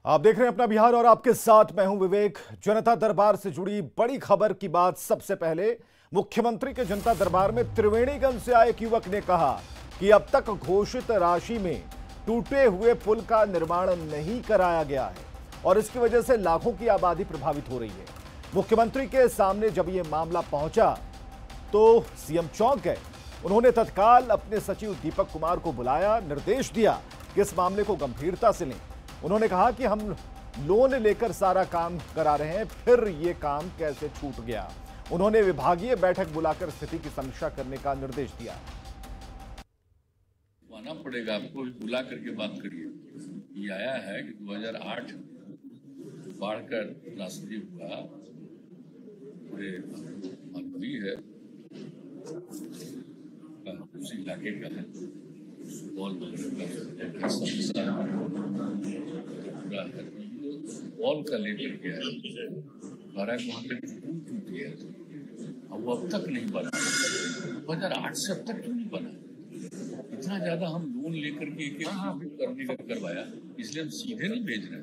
आप देख रहे हैं अपना बिहार और आपके साथ मैं हूं विवेक। जनता दरबार से जुड़ी बड़ी खबर की बात सबसे पहले। मुख्यमंत्री के जनता दरबार में त्रिवेणीगंज से आए एक युवक ने कहा कि अब तक घोषित राशि में टूटे हुए पुल का निर्माण नहीं कराया गया है और इसकी वजह से लाखों की आबादी प्रभावित हो रही है। मुख्यमंत्री के सामने जब यह मामला पहुंचा तो सीएम चौंक गए। उन्होंने तत्काल अपने सचिव दीपक कुमार को बुलाया, निर्देश दिया कि इस मामले को गंभीरता से लें। उन्होंने कहा कि हम लोन लेकर सारा काम करा रहे हैं, फिर ये काम कैसे छूट गया। उन्होंने विभागीय बैठक बुलाकर स्थिति की समीक्षा करने का निर्देश दिया। आना पड़ेगा, आपको बुला करके बात करिए। ये आया है कि 2008 बाढ़ का रास्ते हुआ, पूरे अनुभवी है, उसी इलाके का है, वॉल का लेकर के है, वहाँ पे टूट गया और वो अब तक नहीं बना। 2008 से अब तक क्यों नहीं बना? इतना ज्यादा हम लोन लेकर के एक करने का करवाया, इसलिए हम सीधे नहीं भेज रहे।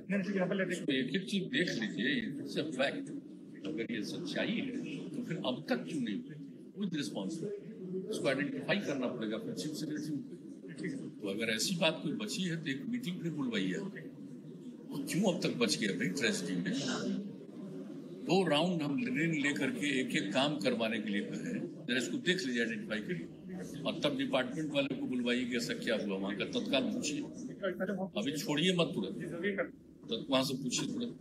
तो एक एक चीज देख लीजिए, इट्स अ फैक्ट। अगर ये सच्चाई है तो फिर अब तक क्यों नहीं हुए? विद रिस्पॉन्सिबिलिटी उसको आइडेंटिफाई करना पड़ेगा। फिर चीफ सेक्रेटरी तो अगर ऐसी बात कोई बची है तो एक मीटिंग फिर बुलवाइए। क्यों अब तक बच गया भाई? ट्रेजेडी में 2 राउंड हम ऋण लेकर के एक एक काम करवाने के लिए कहे, जरा इसको देख लीजिए, आइडेंटिफाई करिए और तब डिपार्टमेंट वाले को बुलवाइए कि ऐसा क्या हुआ, वहां का तत्काल पूछिए। अभी छोड़िए मत तुरंत, तो वहां से पूछिए तुरंत।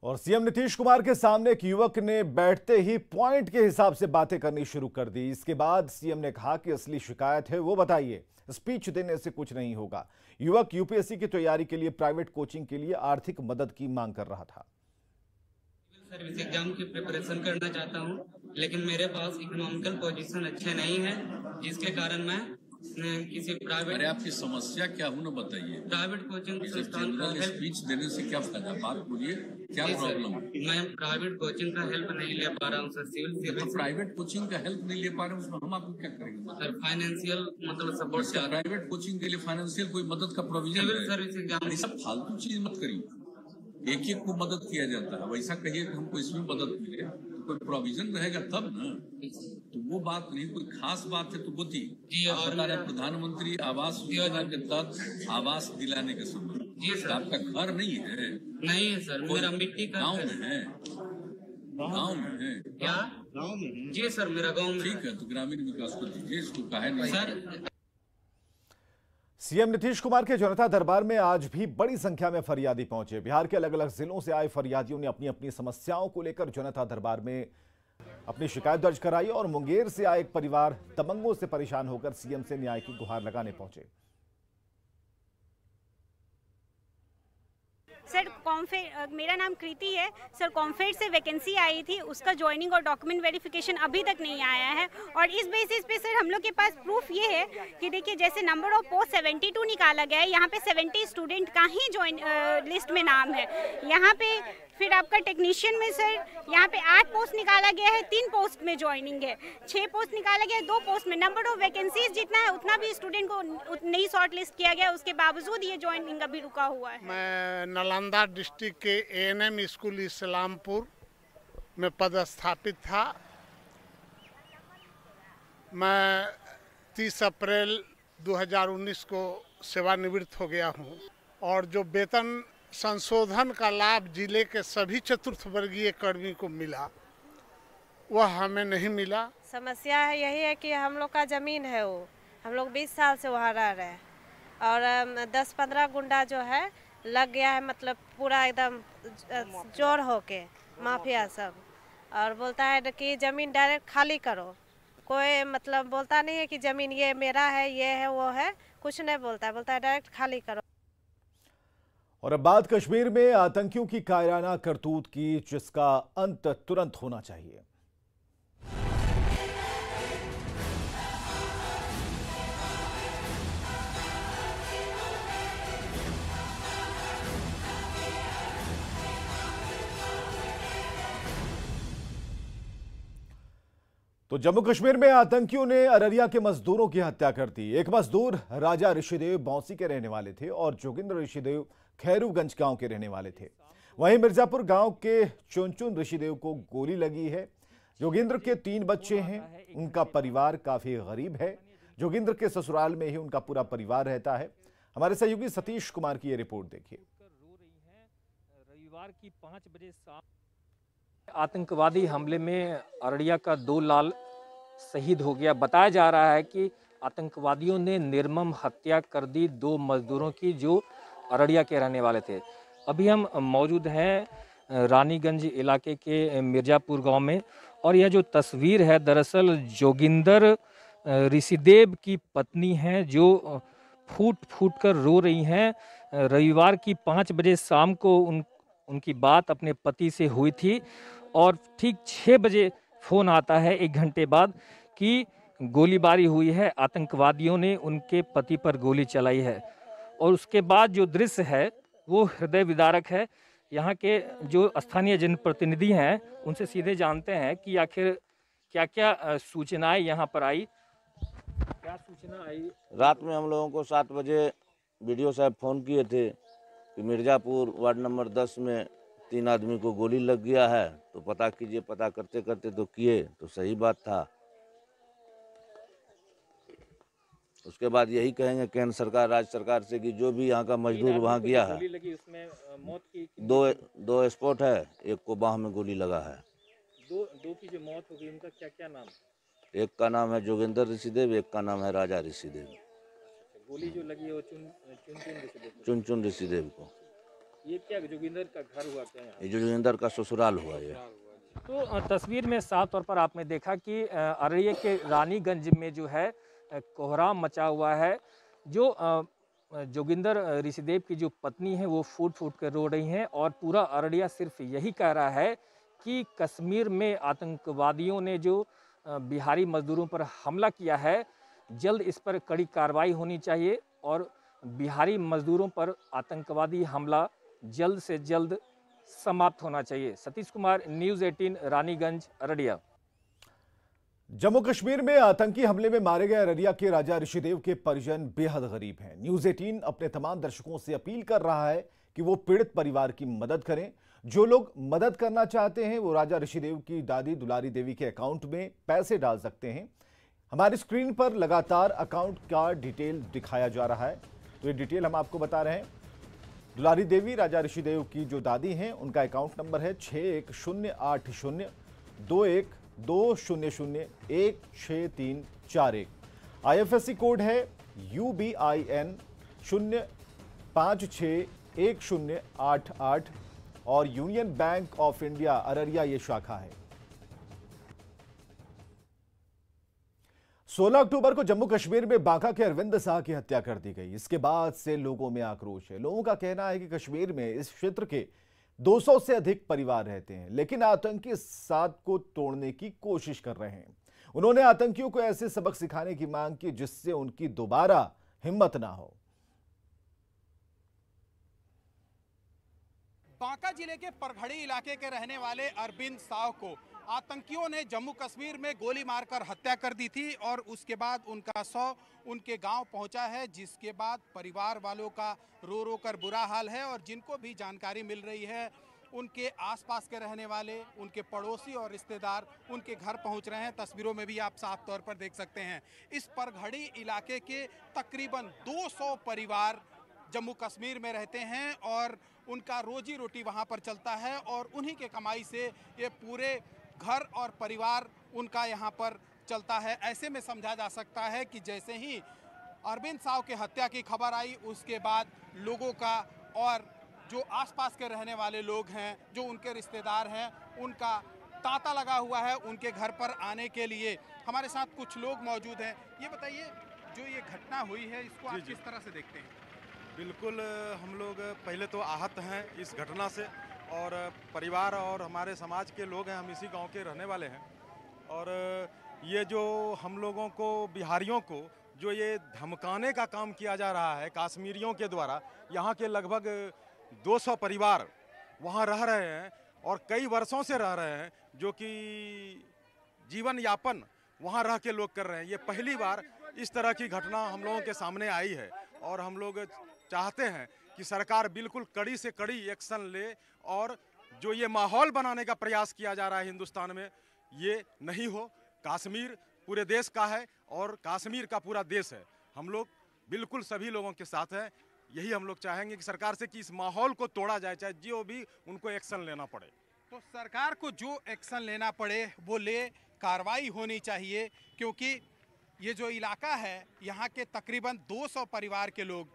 और सीएम नीतीश कुमार के सामने एक युवक ने बैठते ही पॉइंट के हिसाब से बातें करनी शुरू कर दी। इसके बाद सीएम ने कहा कि असली शिकायत है वो बताइए, स्पीच देने से कुछ नहीं होगा। युवक यूपीएससी की तैयारी के लिए प्राइवेट कोचिंग के लिए आर्थिक मदद की मांग कर रहा था। सर्विस एग्जाम की प्रिपरेशन करना चाहता हूं, लेकिन मेरे पास इकोनॉमिकल पोजीशन अच्छे नहीं है, जिसके कारण मैं किसी प्राइवेट। अरे आपकी समस्या क्या हो ना बताइए। प्राइवेट कोचिंग संस्थान का स्पीच देने से क्या फायदा? बात बोलिए, क्या प्रॉब्लम है? मैं प्राइवेट कोचिंग का हेल्प नहीं ले पा रहा हूँ सर। सिविल प्राइवेट कोचिंग का हेल्प नहीं ले पा रहे, उसमें हम आपको क्या करेंगे? सर फाइनेंशियल मतलब सपोर्ट से प्राइवेट कोचिंग के लिए फाइनेंशियल कोई मदद का प्रोविजन? सिविल सर्विस एग्जाम सब फालतू चीज मत करिए। एक एक को मदद किया जाता है, वैसा कहिए कि हमको इसमें मदद मिले, कोई प्रोविजन रहेगा तब ना। तो वो बात नहीं, कोई खास बात है तो बोती। और प्रधानमंत्री आवास योजना के तहत आवास दिलाने के समय जी सर, आपका घर नहीं है? नहीं है सर, मेरा मिट्टी का गाँव में है। गाँव में है क्या? गाँव में? जी सर, मेरा गाँव में। ठीक है, तो ग्रामीण विकास को दीजिए, इसको काहे नहीं सर। सीएम नीतीश कुमार के जनता दरबार में आज भी बड़ी संख्या में फरियादी पहुंचे। बिहार के अलग अलग जिलों से आए फरियादियों ने अपनी अपनी समस्याओं को लेकर जनता दरबार में अपनी शिकायत दर्ज कराई और मुंगेर से आए एक परिवार दबंगों से परेशान होकर सीएम से न्याय की गुहार लगाने पहुंचे। सर मेरा नाम कृति है सर। कॉम्फेड से वैकेंसी आई थी, उसका ज्वाइनिंग और डॉक्यूमेंट वेरिफिकेशन अभी तक नहीं आया है और इस बेसिस पे सर हम लोग के पास प्रूफ ये है कि देखिए, जैसे नंबर ऑफ पोस्ट 72 निकाला गया है, यहाँ पे 70 स्टूडेंट का ही ज्वाइन लिस्ट में नाम है। यहाँ पे फिर आपका टेक्नीशियन में सर यहाँ पे 8 पोस्ट निकाला गया है, 3 पोस्ट में ज्वाइनिंग है, 6 पोस्ट निकाला गया है, 2 पोस्ट में। नंबर ऑफ वैकेंसीज जितना है उतना भी स्टूडेंट को नहीं शॉर्ट लिस्ट किया गया, उसके बावजूद ये ज्वाइनिंग अभी रुका हुआ है। मैं नालंदा डिस्ट्रिक्ट के एएनएम स्कूल इस्लामपुर में पदस्थापित था। मैं 30 अप्रैल 2019 को सेवानिवृत्त हो गया हूँ और जो वेतन संशोधन का लाभ जिले के सभी चतुर्थ वर्गीय कर्मी को मिला, वह हमें नहीं मिला। समस्या है यही है कि हम लोग का ज़मीन है, वो हम लोग 20 साल से वहाँ रह रहे हैं और 10-15 गुंडा जो है लग गया है, मतलब पूरा एकदम जोर होके माफिया सब, और बोलता है कि ज़मीन डायरेक्ट खाली करो। कोई मतलब बोलता नहीं है कि ज़मीन ये मेरा है, ये है, वो है, कुछ नहीं बोलता है, बोलता है डायरेक्ट खाली करो। और अब बात कश्मीर में आतंकियों की कायराना करतूत की, जिसका अंत तुरंत होना चाहिए। तो जम्मू कश्मीर में आतंकियों ने अररिया के मजदूरों की हत्या कर दी। एक मजदूर राजा ऋषिदेव बौंसी के रहने वाले थे और जोगिंद्र ऋषिदेव खैरूगंज गांव के रहने वाले थे। वहीं मिर्जापुर गांव के चुनचुन ऋषिदेव को गोली लगी है। जोगिंद्र के 3 बच्चे हैं। उनका परिवार काफी गरीब है। जोगिंद्र के ससुराल में ही उनका पूरा परिवार रहता है। हमारे सहयोगी सतीश कुमार की ये रिपोर्ट देखिए। रविवार की 5 बजे आतंकवादी हमले में अररिया का 2 लाल शहीद हो गया। बताया जा रहा है कि आतंकवादियों ने निर्मम हत्या कर दी 2 मजदूरों की जो अररिया के रहने वाले थे। अभी हम मौजूद हैं रानीगंज इलाके के मिर्जापुर गांव में और यह जो तस्वीर है दरअसल जोगिंदर ऋषिदेव की पत्नी हैं जो फूट फूट कर रो रही हैं। रविवार की 5 बजे शाम को उनकी बात अपने पति से हुई थी और ठीक 6 बजे फ़ोन आता है 1 घंटे बाद कि गोलीबारी हुई है, आतंकवादियों ने उनके पति पर गोली चलाई है। और उसके बाद जो दृश्य है वो हृदय विदारक है। यहाँ के जो स्थानीय जनप्रतिनिधि हैं उनसे सीधे जानते हैं कि आखिर क्या क्या सूचनाएं यहाँ पर आई। क्या सूचना आई? रात में हम लोगों को 7 बजे वीडियो साहब फ़ोन किए थे कि मिर्ज़ापुर वार्ड नंबर 10 में 3 आदमी को गोली लग गया है, तो पता कीजिए। पता करते करते तो किए तो सही बात था। उसके बाद यही कहेंगे केंद्र सरकार राज्य सरकार से कि जो भी यहाँ का मजदूर वहाँ गया है, गोली लगी उसमें मौत की 2 स्पॉट है, एक को बाह में गोली लगा है। दो की जो मौत हो गई उनका क्या क्या नाम? एक का नाम है जोगिंदर ऋषिदेव, एक का नाम है राजा ऋषिदेव। गोली जो लगी है वो चुनचुन ऋषिदेव को। ये क्या जोगिंदर का घर हुआ क्या? ये जो जोगिंदर का ससुराल हुआ ये। तो तस्वीर में साफ तौर पर आपने देखा कि अररिया के रानीगंज में जो है कोहराम मचा हुआ है। जो जोगिंदर ऋषिदेव की जो पत्नी है वो फूट फूट कर रो रही हैं और पूरा अररिया सिर्फ यही कह रहा है कि कश्मीर में आतंकवादियों ने जो बिहारी मजदूरों पर हमला किया है, जल्द इस पर कड़ी कार्रवाई होनी चाहिए और बिहारी मजदूरों पर आतंकवादी हमला जल्द से जल्द समाप्त होना चाहिए। सतीश कुमार, न्यूज़ 18, रानीगंज, अररिया। जम्मू कश्मीर में आतंकी हमले में मारे गए अररिया के राजा ऋषिदेव के परिजन बेहद गरीब हैं। न्यूज़ 18 अपने तमाम दर्शकों से अपील कर रहा है कि वो पीड़ित परिवार की मदद करें। जो लोग मदद करना चाहते हैं वो राजा ऋषिदेव की दादी दुलारी देवी के अकाउंट में पैसे डाल सकते हैं। हमारी स्क्रीन पर लगातार अकाउंट का डिटेल दिखाया जा रहा है, तो ये डिटेल हम आपको बता रहे हैं। दुलारी देवी राजा ऋषिदेव की जो दादी हैं उनका अकाउंट नंबर है 61080221001631। IFSC कोड है UBIN 0561088 और union bank of India Araria ये शाखा है। 16 अक्टूबर को जम्मू कश्मीर में बांका के अरविंद शाह की हत्या कर दी गई। इसके बाद से लोगों में आक्रोश है। लोगों का कहना है कि कश्मीर में इस क्षेत्र के 200 से अधिक परिवार रहते हैं, लेकिन आतंकी साथ को तोड़ने की कोशिश कर रहे हैं। उन्होंने आतंकियों को ऐसे सबक सिखाने की मांग की जिससे उनकी दोबारा हिम्मत ना हो। बांका जिले के परघड़ी इलाके के रहने वाले अरविंद शाह को आतंकियों ने जम्मू कश्मीर में गोली मारकर हत्या कर दी थी और उसके बाद उनका शव उनके गांव पहुंचा है, जिसके बाद परिवार वालों का रो रो कर बुरा हाल है। और जिनको भी जानकारी मिल रही है उनके आसपास के रहने वाले, उनके पड़ोसी और रिश्तेदार उनके घर पहुंच रहे हैं। तस्वीरों में भी आप साफ तौर पर देख सकते हैं। इस परघड़ी इलाके के तकरीबन 200 परिवार जम्मू कश्मीर में रहते हैं और उनका रोजी रोटी वहां पर चलता है और उन्हीं के कमाई से ये पूरे घर और परिवार उनका यहाँ पर चलता है। ऐसे में समझा जा सकता है कि जैसे ही अरविंद शाह के हत्या की खबर आई उसके बाद लोगों का और जो आसपास के रहने वाले लोग हैं, जो उनके रिश्तेदार हैं, उनका तांता लगा हुआ है उनके घर पर आने के लिए। हमारे साथ कुछ लोग मौजूद हैं। ये बताइए, जो ये घटना हुई है इसको आप किस तरह से देखते हैं? बिल्कुल, हम लोग पहले तो आहत हैं इस घटना से और परिवार और हमारे समाज के लोग हैं, हम इसी गांव के रहने वाले हैं। और ये जो हम लोगों को, बिहारियों को जो ये धमकाने का काम किया जा रहा है कश्मीरियों के द्वारा, यहाँ के लगभग 200 परिवार वहाँ रह रहे हैं और कई वर्षों से रह रहे हैं, जो कि जीवन यापन वहाँ रह के लोग कर रहे हैं। ये पहली बार इस तरह की घटना हम लोगों के सामने आई है और हम लोग चाहते हैं कि सरकार बिल्कुल कड़ी से कड़ी एक्शन ले और जो ये माहौल बनाने का प्रयास किया जा रहा है हिंदुस्तान में, ये नहीं हो। कश्मीर पूरे देश का है और कश्मीर का पूरा देश है। हम लोग बिल्कुल सभी लोगों के साथ हैं। यही हम लोग चाहेंगे कि सरकार से कि इस माहौल को तोड़ा जाए, चाहे जो भी उनको एक्शन लेना पड़े। तो सरकार को जो एक्शन लेना पड़े वो ले, कार्रवाई होनी चाहिए, क्योंकि ये जो इलाका है यहाँ के तकरीबन 200 परिवार के लोग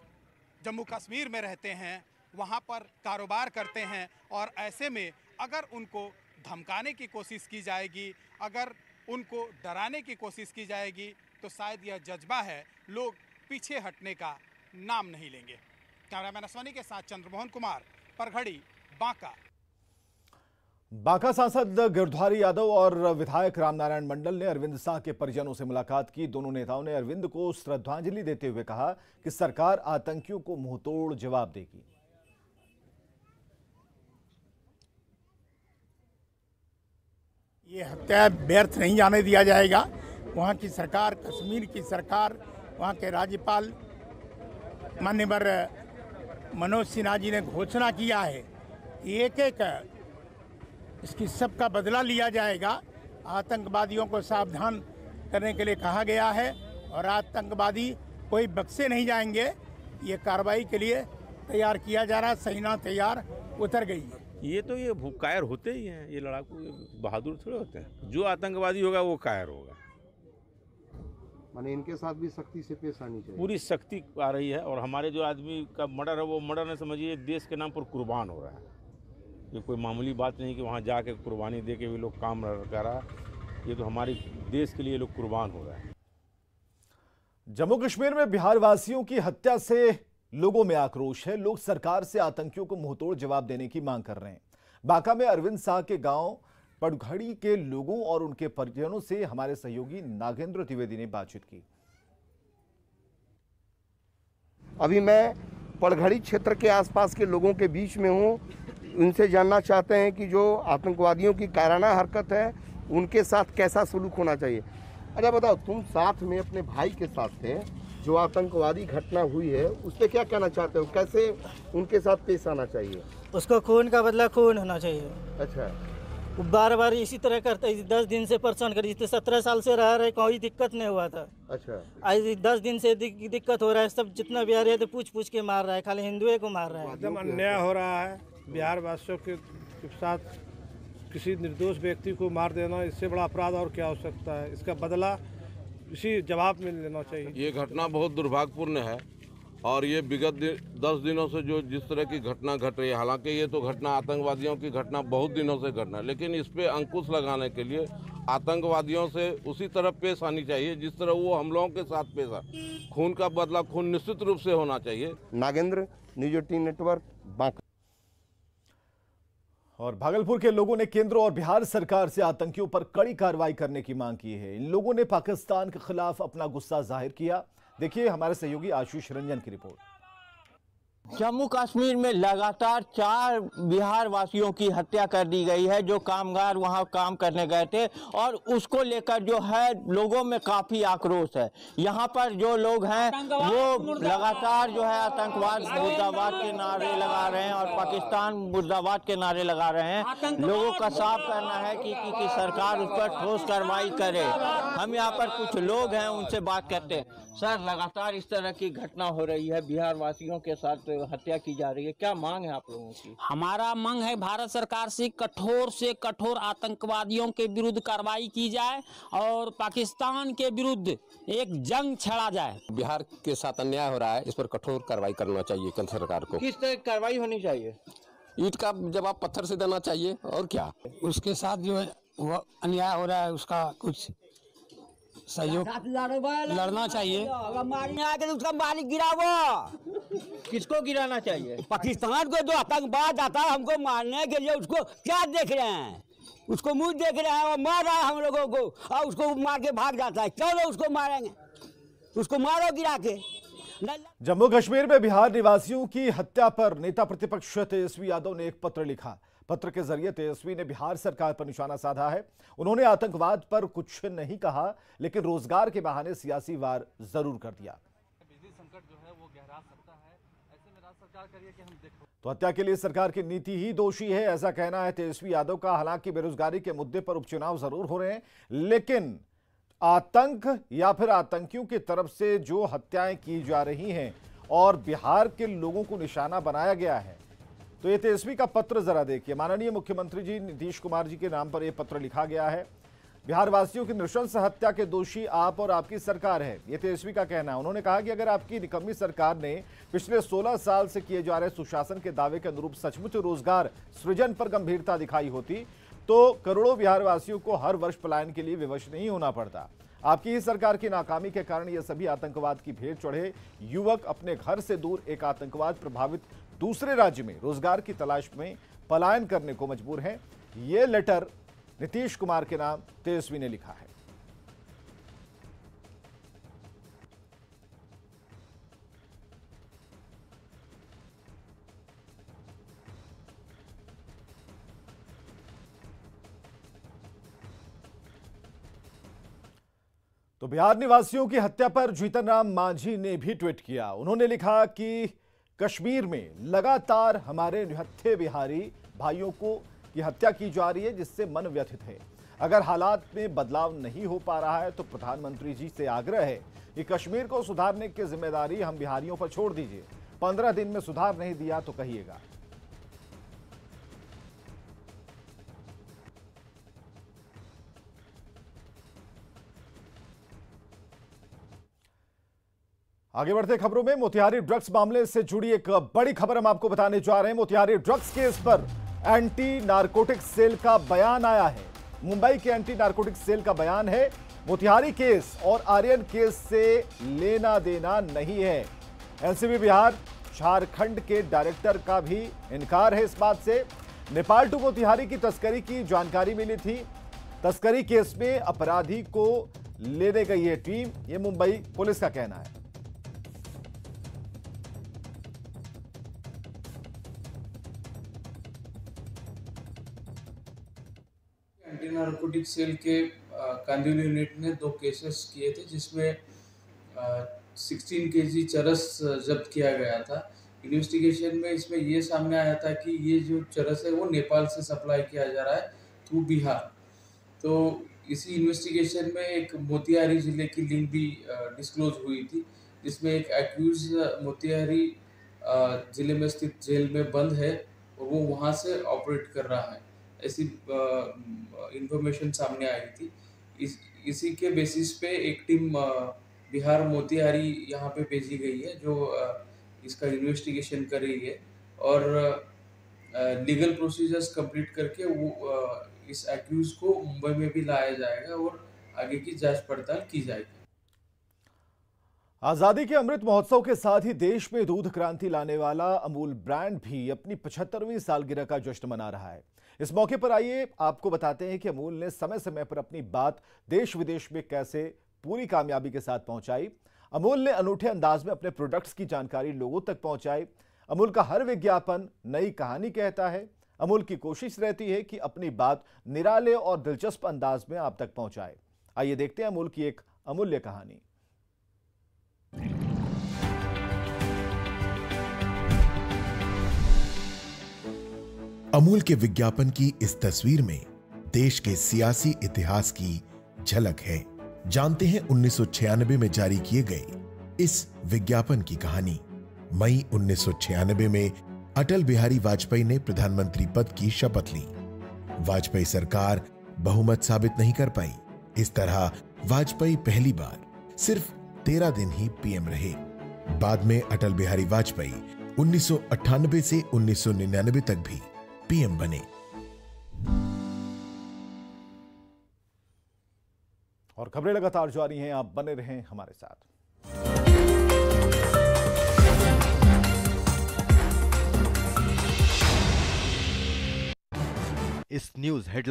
जम्मू कश्मीर में रहते हैं, वहाँ पर कारोबार करते हैं और ऐसे में अगर उनको धमकाने की कोशिश की जाएगी, अगर उनको डराने की कोशिश की जाएगी तो शायद यह जज्बा है, लोग पीछे हटने का नाम नहीं लेंगे। कैमरामैन अश्वनी के साथ चंद्रमोहन कुमार, परघड़ी, बांका। बांका सांसद गिरधारी यादव और विधायक रामनारायण मंडल ने अरविंद साह के परिजनों से मुलाकात की। दोनों नेताओं ने अरविंद को श्रद्धांजलि देते हुए कहा कि सरकार आतंकियों को मुंहतोड़ जवाब देगी। ये हत्या व्यर्थ नहीं जाने दिया जाएगा। वहाँ की सरकार, कश्मीर की सरकार, वहाँ के राज्यपाल माननीय मनोज सिन्हा जी ने घोषणा किया है कि एक एक इसकी सबका बदला लिया जाएगा। आतंकवादियों को सावधान करने के लिए कहा गया है और आतंकवादी कोई बख्शे नहीं जाएंगे। ये कार्रवाई के लिए तैयार किया जा रहा है। सेना तैयार उतर गई है। ये तो ये कायर होते ही हैं, ये लड़ाकू बहादुर थोड़े होते हैं। जो आतंकवादी होगा वो कायर होगा। माने इनके साथ भी सख्ती से पेश आनी चाहिए। पूरी सख्ती आ रही है और हमारे जो आदमी का मर्डर है वो मर्डर न समझिए, देश के नाम पर कुर्बान हो रहा है। ये कोई मामूली बात नहीं कि वहाँ जाके कुर्बानी दे के भी लोग काम कर रहा है। ये तो हमारे देश के लिए लोग कुर्बान हो रहा है। जम्मू कश्मीर में बिहार वासियों की हत्या से लोगों में आक्रोश है। लोग सरकार से आतंकियों को मुंहतोड़ जवाब देने की मांग कर रहे हैं। बांका में अरविंद साह के गांव पड़घड़ी के लोगों और उनके परिजनों से हमारे सहयोगी नागेंद्र द्विवेदी ने बातचीत की। अभी मैं पड़घड़ी क्षेत्र के आसपास के लोगों के बीच में हूं। उनसे जानना चाहते हैं कि जो आतंकवादियों की कायराना हरकत है उनके साथ कैसा सलूक होना चाहिए। अच्छा बताओ, तुम साथ में अपने भाई के साथ थे, जो आतंकवादी घटना हुई है उस पर क्या कहना चाहते हो? कैसे उनके साथ पेश आना चाहिए? उसको खून का बदला खून होना चाहिए। अच्छा, बार बार इसी तरह करते, 10 दिन से परेशान कर, 17 साल से रह रहे, कोई दिक्कत नहीं हुआ था। अच्छा, आज 10 दिन से दिक्कत हो रहा है। सब जितना बिहार है तो पूछ के मार रहा है, खाली हिंदुओं को मार रहा है। एकदम अन्याय हो रहा है। बिहार वासियों के साथ किसी निर्दोष व्यक्ति को मार देना, इससे बड़ा अपराध और क्या हो सकता है? इसका बदला इसी जवाब में लेना चाहिए। ये घटना बहुत दुर्भाग्यपूर्ण है और ये विगत 10 दिनों से जो जिस तरह की घटना घट रही है, हालांकि ये तो घटना आतंकवादियों की घटना बहुत दिनों से घटना है, लेकिन इस पे अंकुश लगाने के लिए आतंकवादियों से उसी तरह पेश आनी चाहिए जिस तरह वो हम लोगों के साथ पेश आ। खून का बदला खून निश्चित रूप से होना चाहिए। Nagendra, news 18 network, Banka. और भागलपुर के लोगों ने केंद्र और बिहार सरकार से आतंकियों पर कड़ी कार्रवाई करने की मांग की है। इन लोगों ने पाकिस्तान के खिलाफ अपना गुस्सा जाहिर किया। देखिए हमारे सहयोगी आशीष रंजन की रिपोर्ट। जम्मू कश्मीर में लगातार 4 बिहार वासियों की हत्या कर दी गई है, जो कामगार वहां काम करने गए थे और उसको लेकर जो है लोगों में काफी आक्रोश है। यहां पर जो लोग हैं वो लगातार जो है आतंकवाद मुर्दाबाद के नारे लगा रहे हैं और पाकिस्तान मुर्दाबाद के नारे लगा रहे हैं। लोगों का साफ कहना है कि सरकार उस पर ठोस कार्रवाई करे। हम यहाँ पर कुछ लोग हैं, उनसे बात करते हैं। सर, लगातार इस तरह की घटना हो रही है, बिहार वासियों के साथ हत्या की जा रही है, क्या मांग है आप लोगों की? हमारा मांग है भारत सरकार से कठोर आतंकवादियों के विरुद्ध कार्रवाई की जाए और पाकिस्तान के विरुद्ध एक जंग छेड़ा जाए। बिहार के साथ अन्याय हो रहा है, इस पर कठोर कार्रवाई करना चाहिए केंद्र सरकार को। किस तरह की कार्रवाई होनी चाहिए? ईंट का जवाब पत्थर से देना चाहिए और क्या। उसके साथ जो है वो अन्याय हो रहा है, उसका कुछ सहयोग लड़ना चाहिए। अगर उसका मालिक गिरावो। किसको गिराना चाहिए? पाकिस्तान को जो आतंकवाद आता है हमको मारने के लिए, उसको क्या देख रहे हैं? उसको मुंह देख रहे हैं और मार रहा है हम लोगों को और उसको मार के भाग जाता है। क्यों लोग उसको मारेंगे? उसको मारो गिरा के। जम्मू कश्मीर में बिहार निवासियों की हत्या पर नेता प्रतिपक्ष तेजस्वी यादव ने एक पत्र लिखा। पत्र के जरिए तेजस्वी ने बिहार सरकार पर निशाना साधा है। उन्होंने आतंकवाद पर कुछ नहीं कहा, लेकिन रोजगार के बहाने सियासी वार जरूर कर दिया। बिजली संकट जो है वो गहरा सकता है, ऐसे में राज्य सरकार करिए कि हम देखो। तो हत्या के लिए सरकार की नीति ही दोषी है, ऐसा कहना है तेजस्वी यादव का। हालांकि बेरोजगारी के मुद्दे पर उपचुनाव जरूर हो रहे हैं, लेकिन आतंक या फिर आतंकियों की तरफ से जो हत्याएं की जा रही हैं और बिहार के लोगों को निशाना बनाया गया है, तो ये तेजस्वी का पत्र जरा देखिए। माननीय मुख्यमंत्री जी नीतीश कुमार जी के नाम पर यह पत्र लिखा गया है। बिहार वासियों की नृशंस हत्या के दोषी आप और आपकी सरकार है, ये तेजस्वी का कहना है। उन्होंने कहा कि अगर आपकी निकम्मी सरकार ने पिछले 16 साल से किए जा रहे सुशासन के दावे के अनुरूप सचमुच रोजगार सृजन पर गंभीरता दिखाई होती तो करोड़ों बिहार वासियों को हर वर्ष पलायन के लिए विवश नहीं होना पड़ता। आपकी ही सरकार की नाकामी के कारण ये सभी आतंकवाद की भेंट चढ़े युवक अपने घर से दूर एक आतंकवाद प्रभावित दूसरे राज्य में रोजगार की तलाश में पलायन करने को मजबूर हैं। ये लेटर नीतीश कुमार के नाम तेजस्वी ने लिखा है। तो बिहार निवासियों की हत्या पर जीतन राम मांझी ने भी ट्वीट किया। उन्होंने लिखा कि कश्मीर में लगातार हमारे निहत्थे बिहारी भाइयों की हत्या की जा रही है, जिससे मन व्यथित है। अगर हालात में बदलाव नहीं हो पा रहा है तो प्रधानमंत्री जी से आग्रह है कि कश्मीर को सुधारने की जिम्मेदारी हम बिहारियों पर छोड़ दीजिए। 15 दिन में सुधार नहीं दिया तो कहिएगा। आगे बढ़ते खबरों में मोतिहारी ड्रग्स मामले से जुड़ी एक बड़ी खबर हम आपको बताने जा रहे हैं। मोतिहारी ड्रग्स केस पर एंटी नारकोटिक्स सेल का बयान आया है। मुंबई के एंटी नारकोटिक्स सेल का बयान है, मोतिहारी केस और आर्यन केस से लेना देना नहीं है। एनसीबी बिहार झारखंड के डायरेक्टर का भी इनकार है इस बात से। नेपाल टू मोतिहारी की तस्करी की जानकारी मिली थी। तस्करी केस में अपराधी को लेने गई है टीम, ये मुंबई पुलिस का कहना है। एंटी नारकोटिक सेल के कांदिवली यूनिट ने 2 केसेस किए थे, जिसमें 16 केजी चरस जब्त किया गया था। इन्वेस्टिगेशन में इसमें ये सामने आया था कि ये जो चरस है वो नेपाल से सप्लाई किया जा रहा है थ्रू बिहार। तो इसी इन्वेस्टिगेशन में एक मोतिहारी जिले की लिंक भी डिस्क्लोज हुई थी, जिसमें एक एक्यूज मोतिहारी जिले में स्थित जेल में बंद है और वो वहाँ से ऑपरेट कर रहा है, ऐसी इंफॉर्मेशन सामने आई थी। इसी के बेसिस पे एक टीम बिहार मोतिहारी यहाँ पे भेजी गई है, जो इसका इन्वेस्टिगेशन कर रही है और लीगल प्रोसीजर्स कंप्लीट करके वो इस एक्यूज को मुंबई में भी लाया जाएगा और आगे की जांच पड़ताल की जाएगी। आजादी के अमृत महोत्सव के साथ ही देश में दूध क्रांति लाने वाला अमूल ब्रांड भी अपनी 75वीं सालगिरह का जश्न मना रहा है। इस मौके पर आइए आपको बताते हैं कि अमूल ने समय समय पर अपनी बात देश विदेश में कैसे पूरी कामयाबी के साथ पहुंचाई। अमूल ने अनूठे अंदाज में अपने प्रोडक्ट्स की जानकारी लोगों तक पहुंचाई। अमूल का हर विज्ञापन नई कहानी कहता है। अमूल की कोशिश रहती है कि अपनी बात निराले और दिलचस्प अंदाज में आप तक पहुंचाए। आइए देखते हैं अमूल की एक अमूल्य कहानी। अमूल के विज्ञापन की इस तस्वीर में देश के सियासी इतिहास की झलक है। जानते हैं 1996 में जारी किए गए इस विज्ञापन की कहानी। मई 1996 में अटल बिहारी वाजपेयी ने प्रधानमंत्री पद की शपथ ली। वाजपेयी सरकार बहुमत साबित नहीं कर पाई। इस तरह वाजपेयी पहली बार सिर्फ 13 दिन ही पीएम रहे। बाद में अटल बिहारी वाजपेयी 1998 से 1999 तक भी पीएम बने। और खबरें लगातार जारी हैं, आप बने रहें हमारे साथ। इस न्यूज हेडलाइन